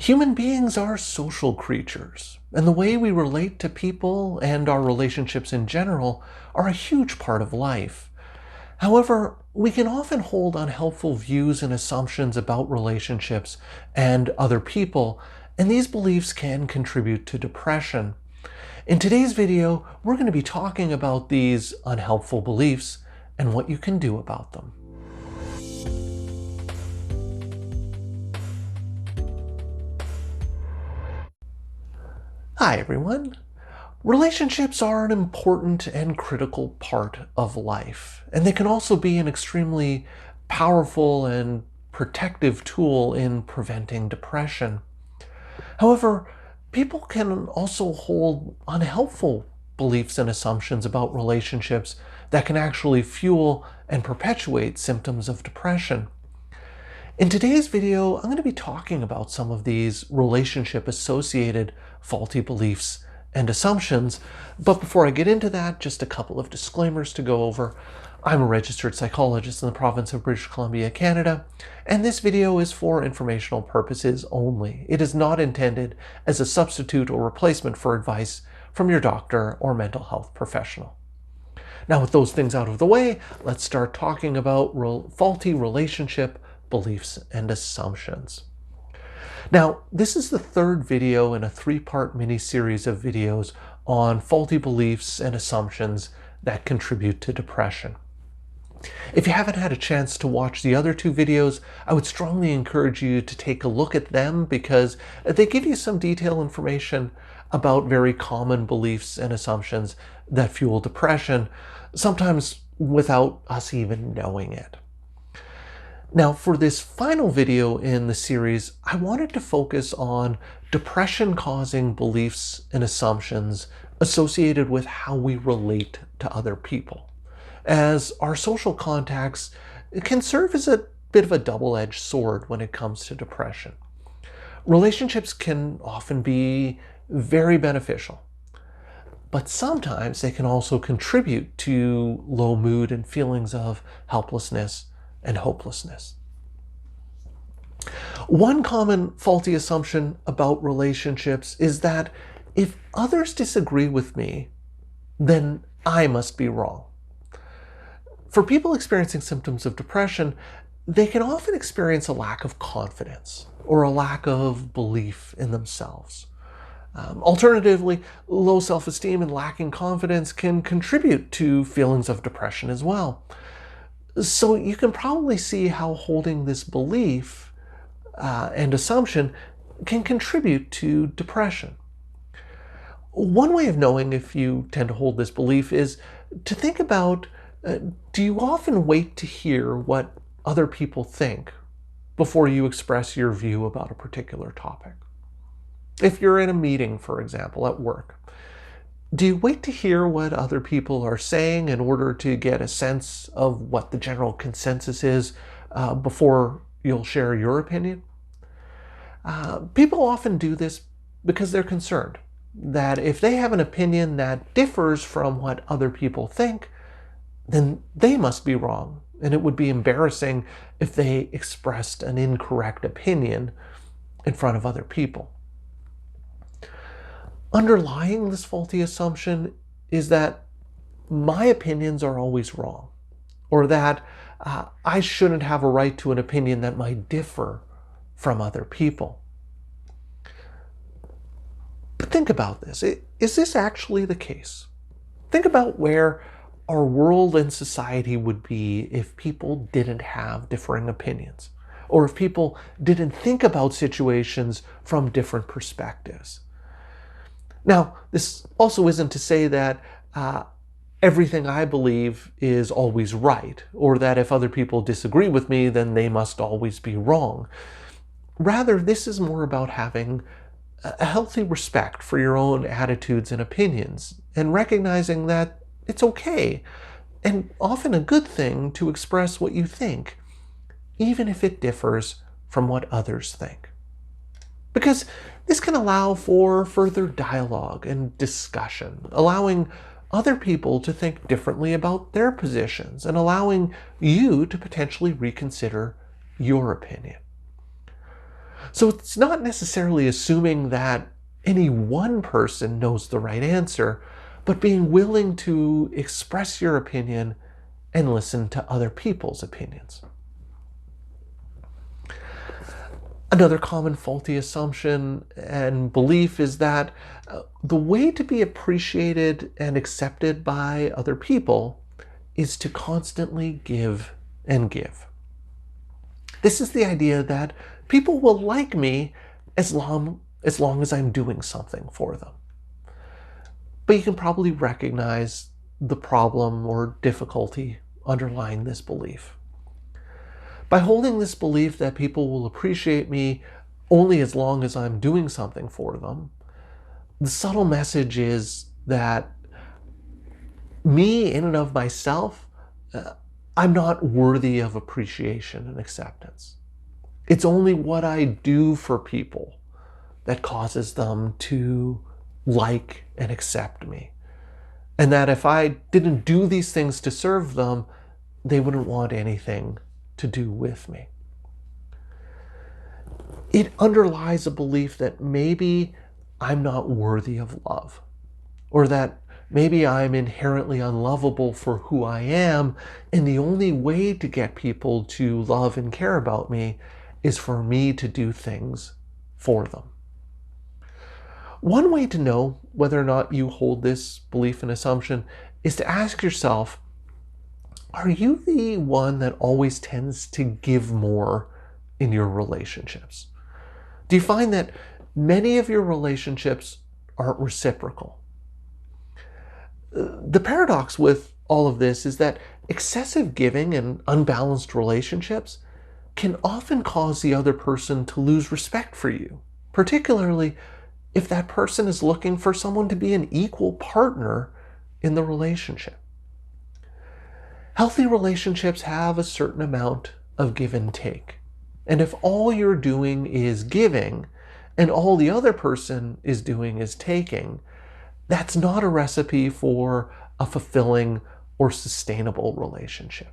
Human beings are social creatures, and the way we relate to people and our relationships in general are a huge part of life. However, we can often hold unhelpful views and assumptions about relationships and other people, and these beliefs can contribute to depression. In today's video, we're going to be talking about these unhelpful beliefs and what you can do about them. Hi everyone. Relationships are an important and critical part of life, and they can also be an extremely powerful and protective tool in preventing depression. However, people can also hold unhelpful beliefs and assumptions about relationships that can actually fuel and perpetuate symptoms of depression. In today's video, I'm going to be talking about some of these relationship-associated faulty beliefs and assumptions. But before I get into that, just a couple of disclaimers to go over. I'm a registered psychologist in the province of British Columbia, Canada, and this video is for informational purposes only. It is not intended as a substitute or replacement for advice from your doctor or mental health professional. Now, with those things out of the way, let's start talking about faulty relationship beliefs and assumptions. Now, this is the third video in a three-part mini-series of videos on faulty beliefs and assumptions that contribute to depression. If you haven't had a chance to watch the other two videos, I would strongly encourage you to take a look at them because they give you some detailed information about very common beliefs and assumptions that fuel depression, sometimes without us even knowing it. Now, for this final video in the series, I wanted to focus on depression-causing beliefs and assumptions associated with how we relate to other people, as our social contacts can serve as a bit of a double-edged sword when it comes to depression. Relationships can often be very beneficial, but sometimes they can also contribute to low mood and feelings of helplessness and hopelessness. One common faulty assumption about relationships is that if others disagree with me, then I must be wrong. For people experiencing symptoms of depression, they can often experience a lack of confidence or a lack of belief in themselves. Alternatively, low self-esteem and lacking confidence can contribute to feelings of depression as well. So you can probably see how holding this belief and assumption can contribute to depression. One way of knowing if you tend to hold this belief is to think about, do you often wait to hear what other people think before you express your view about a particular topic? If you're in a meeting, for example, at work, do you wait to hear what other people are saying in order to get a sense of what the general consensus is before you'll share your opinion? People often do this because they're concerned that if they have an opinion that differs from what other people think, then they must be wrong, and it would be embarrassing if they expressed an incorrect opinion in front of other people. Underlying this faulty assumption is that my opinions are always wrong, or that I shouldn't have a right to an opinion that might differ from other people. But think about this. Is this actually the case? Think about where our world and society would be if people didn't have differing opinions, or if people didn't think about situations from different perspectives. Now, this also isn't to say that everything I believe is always right, or that if other people disagree with me, then they must always be wrong. Rather, this is more about having a healthy respect for your own attitudes and opinions, and recognizing that it's okay, and often a good thing, to express what you think, even if it differs from what others think. Because this can allow for further dialogue and discussion, allowing other people to think differently about their positions and allowing you to potentially reconsider your opinion. So it's not necessarily assuming that any one person knows the right answer, but being willing to express your opinion and listen to other people's opinions. Another common faulty assumption and belief is that the way to be appreciated and accepted by other people is to constantly give and give. This is the idea that people will like me as long as I'm doing something for them. But you can probably recognize the problem or difficulty underlying this belief. By holding this belief that people will appreciate me only as long as I'm doing something for them, the subtle message is that me in and of myself, I'm not worthy of appreciation and acceptance. It's only what I do for people that causes them to like and accept me. And that if I didn't do these things to serve them, they wouldn't want anything to do with me. It underlies a belief that maybe I'm not worthy of love, or that maybe I'm inherently unlovable for who I am, and the only way to get people to love and care about me is for me to do things for them. One way to know whether or not you hold this belief and assumption is to ask yourself, are you the one that always tends to give more in your relationships? Do you find that many of your relationships aren't reciprocal? The paradox with all of this is that excessive giving and unbalanced relationships can often cause the other person to lose respect for you, particularly if that person is looking for someone to be an equal partner in the relationship. Healthy relationships have a certain amount of give and take. And if all you're doing is giving and all the other person is doing is taking, that's not a recipe for a fulfilling or sustainable relationship.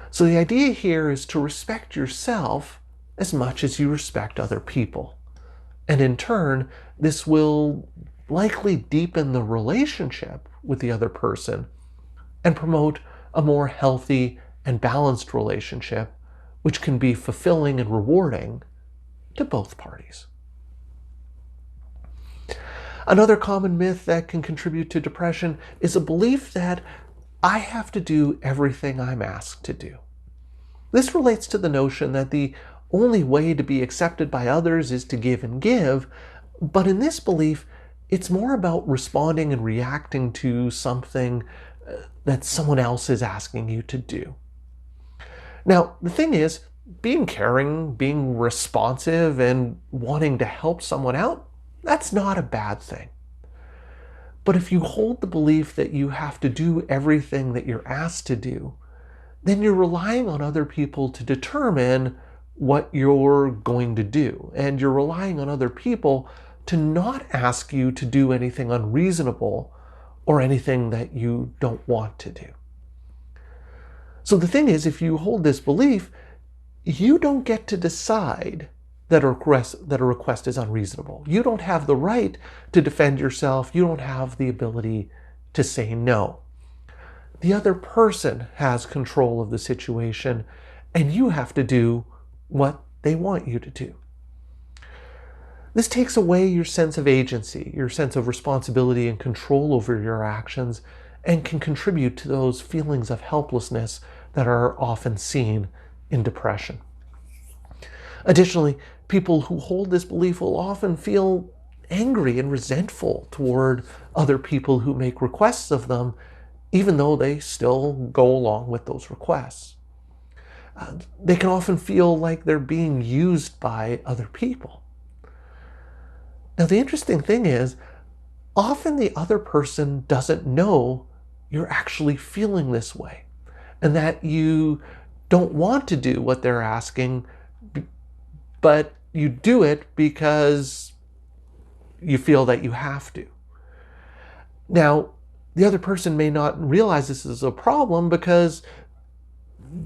So the idea here is to respect yourself as much as you respect other people. And in turn, this will likely deepen the relationship with the other person and promote a more healthy and balanced relationship, which can be fulfilling and rewarding to both parties. Another common myth that can contribute to depression is a belief that I have to do everything I'm asked to do. This relates to the notion that the only way to be accepted by others is to give and give, but in this belief, it's more about responding and reacting to something that someone else is asking you to do. Now, the thing is, being caring, being responsive, and wanting to help someone out, that's not a bad thing. But if you hold the belief that you have to do everything that you're asked to do, then you're relying on other people to determine what you're going to do. And you're relying on other people to not ask you to do anything unreasonable or anything that you don't want to do. So the thing is, if you hold this belief, you don't get to decide that a request is unreasonable. You don't have the right to defend yourself. You don't have the ability to say no. The other person has control of the situation, and you have to do what they want you to do. This takes away your sense of agency, your sense of responsibility and control over your actions, and can contribute to those feelings of helplessness that are often seen in depression. Additionally, people who hold this belief will often feel angry and resentful toward other people who make requests of them, even though they still go along with those requests. They can often feel like they're being used by other people. Now, the interesting thing is, often the other person doesn't know you're actually feeling this way, and that you don't want to do what they're asking, but you do it because you feel that you have to. Now, the other person may not realize this is a problem because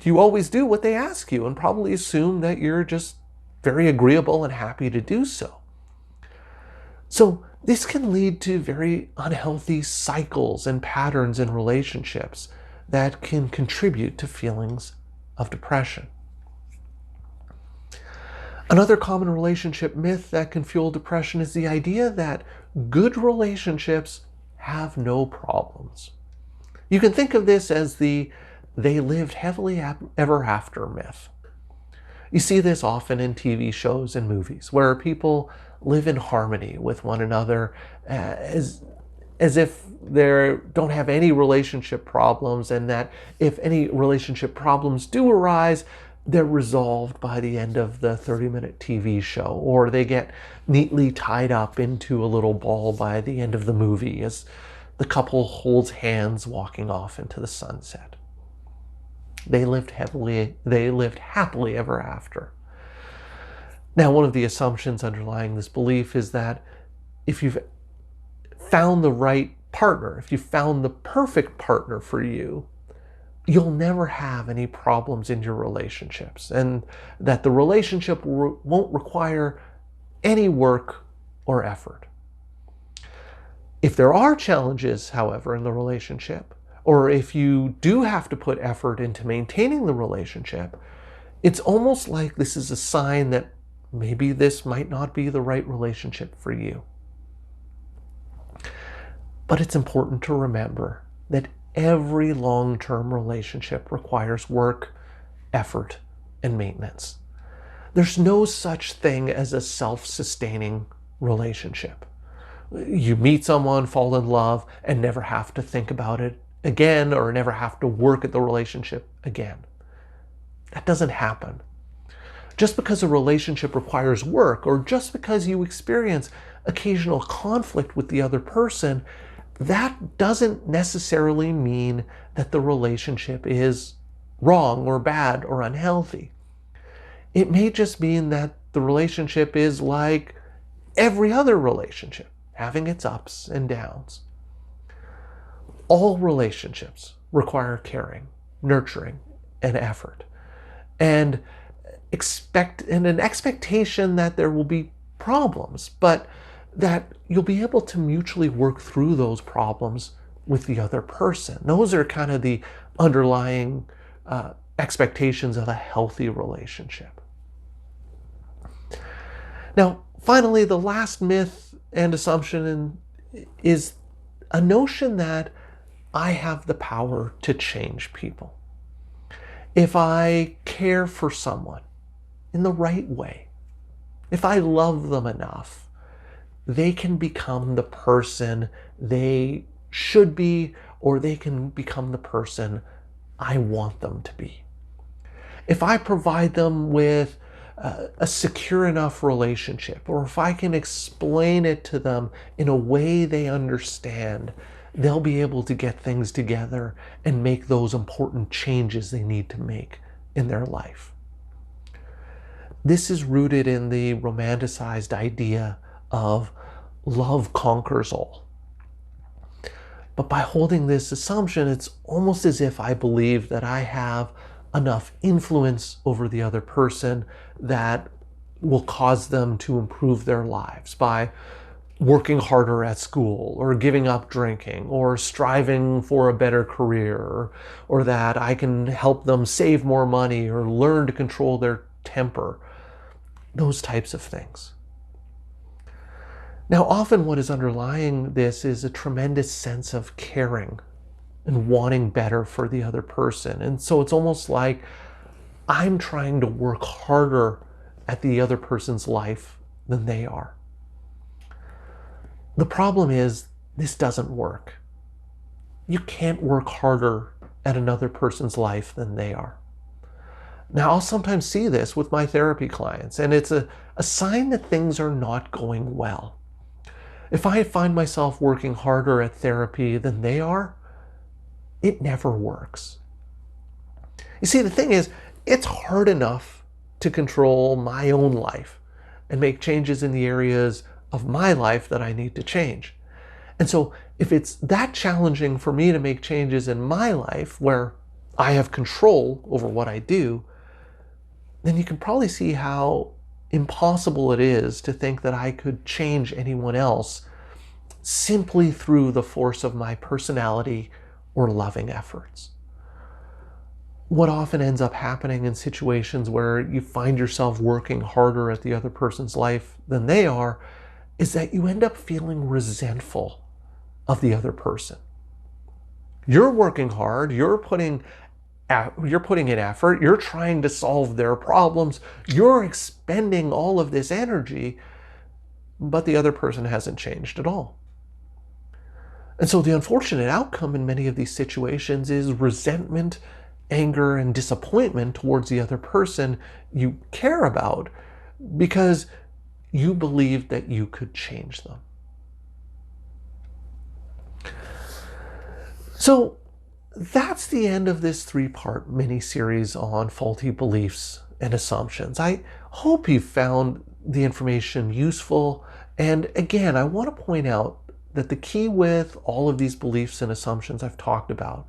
you always do what they ask you and probably assume that you're just very agreeable and happy to do so. So this can lead to very unhealthy cycles and patterns in relationships that can contribute to feelings of depression. Another common relationship myth that can fuel depression is the idea that good relationships have no problems. You can think of this as the "they lived happily ever after" myth. You see this often in TV shows and movies where people live in harmony with one another as if they don't have any relationship problems, and that if any relationship problems do arise, they're resolved by the end of the 30-minute TV show, or they get neatly tied up into a little ball by the end of the movie as the couple holds hands walking off into the sunset. They lived happily ever after. Now, one of the assumptions underlying this belief is that if you've found the right partner, if you found the perfect partner for you, you'll never have any problems in your relationships, and that the relationship won't require any work or effort. If there are challenges, however, in the relationship, or if you do have to put effort into maintaining the relationship, it's almost like this is a sign that maybe this might not be the right relationship for you. But it's important to remember that every long-term relationship requires work, effort, and maintenance. There's no such thing as a self-sustaining relationship. You meet someone, fall in love, and never have to think about it again, or never have to work at the relationship again. That doesn't happen. Just because a relationship requires work, or just because you experience occasional conflict with the other person, that doesn't necessarily mean that the relationship is wrong or bad or unhealthy. It may just mean that the relationship is like every other relationship, having its ups and downs. All relationships require caring, nurturing, and effort, and an expectation that there will be problems, but that you'll be able to mutually work through those problems with the other person. Those are kind of the underlying expectations of a healthy relationship. Now, finally, the last myth and assumption is a notion that I have the power to change people. If I care for someone in the right way, if I love them enough, they can become the person they should be, or they can become the person I want them to be. If I provide them with a secure enough relationship, or if I can explain it to them in a way they understand, they'll be able to get things together and make those important changes they need to make in their life. This is rooted in the romanticized idea of love conquers all. But by holding this assumption, it's almost as if I believe that I have enough influence over the other person that will cause them to improve their lives by working harder at school, or giving up drinking, or striving for a better career, or that I can help them save more money or learn to control their temper. Those types of things. Now, often what is underlying this is a tremendous sense of caring and wanting better for the other person. And so it's almost like I'm trying to work harder at the other person's life than they are. The problem is, this doesn't work. You can't work harder at another person's life than they are. Now, I'll sometimes see this with my therapy clients, and it's a sign that things are not going well. If I find myself working harder at therapy than they are, it never works. You see, the thing is, it's hard enough to control my own life and make changes in the areas of my life that I need to change. And so if it's that challenging for me to make changes in my life where I have control over what I do, then you can probably see how impossible it is to think that I could change anyone else simply through the force of my personality or loving efforts. What often ends up happening in situations where you find yourself working harder at the other person's life than they are is that you end up feeling resentful of the other person. You're working hard, you're putting in effort, you're trying to solve their problems, you're expending all of this energy, but the other person hasn't changed at all. And so the unfortunate outcome in many of these situations is resentment, anger, and disappointment towards the other person you care about because you believed that you could change them. So that's the end of this 3-part mini-series on faulty beliefs and assumptions. I hope you found the information useful. And again, I want to point out that the key with all of these beliefs and assumptions I've talked about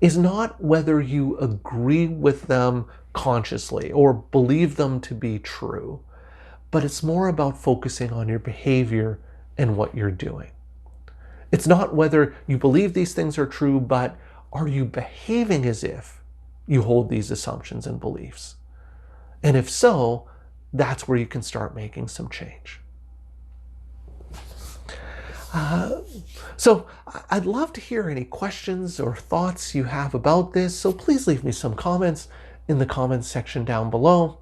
is not whether you agree with them consciously or believe them to be true, but it's more about focusing on your behavior and what you're doing. It's not whether you believe these things are true, but are you behaving as if you hold these assumptions and beliefs? And if so, that's where you can start making some change. So I'd love to hear any questions or thoughts you have about this. So please leave me some comments in the comments section down below.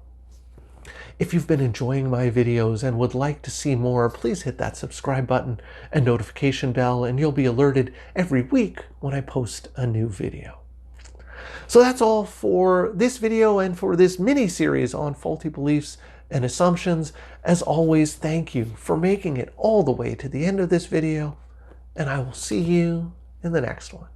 If you've been enjoying my videos and would like to see more, please hit that subscribe button and notification bell, and you'll be alerted every week when I post a new video. So that's all for this video and for this mini-series on faulty beliefs and assumptions. As always, thank you for making it all the way to the end of this video, and I will see you in the next one.